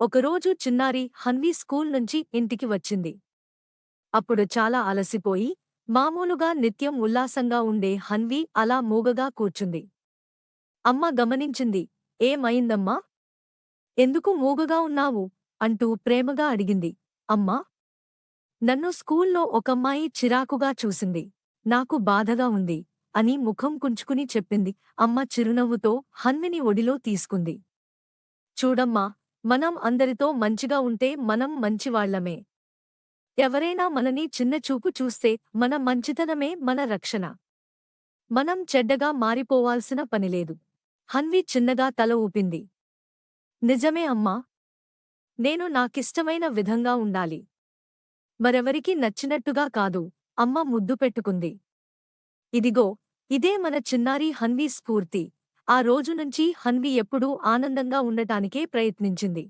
ఒకరోజు చిన్నారి హన్వి స్కూల్ నుంచి ఇంటికి వచ్చింది. అప్పుడు చాలా అలసిపోయి, మామూలుగా నిత్యం ఉల్లాసంగా ఉండే హన్వి అలా మూగగా కూర్చుంది. అమ్మ గమనించింది. ఏమైందమ్మా? ఎందుకు మూగగా ఉన్నావు? అంటూ ప్రేమగా అడిగింది. అమ్మా, నన్ను స్కూల్లో ఒకమ్మాయి చిరాకుగా చూసింది. నాకు బాధగా ఉంది అని ముఖం కుంచుకుని చెప్పింది. అమ్మ చిరునవ్వుతో హన్విని ఒడిలో తీసుకుంది. చూడమ్మా, మనం అందరితో మంచిగా ఉంటే మనం మంచివాళ్లమే. ఎవరైనా మనని చిన్నచూపు చూస్తే మన మంచితనమే మన రక్షణ. మనం చెడ్డగా మారిపోవాల్సిన పనిలేదు. హన్వి చిన్నగా తల ఊపింది. నిజమే అమ్మా. నేను నాకిష్టమైన విధంగా ఉండాలి. మరెవరికి నచ్చినట్టుగా కాదు. అమ్మ ముద్దు పెట్టుకుంది. ఇదిగో, ఇదే మన చిన్నారి హన్వి స్ఫూర్తి. ఆ రోజునుంచి హన్వి ఎప్పుడూ ఆనందంగా ఉండటానికే ప్రయత్నించింది.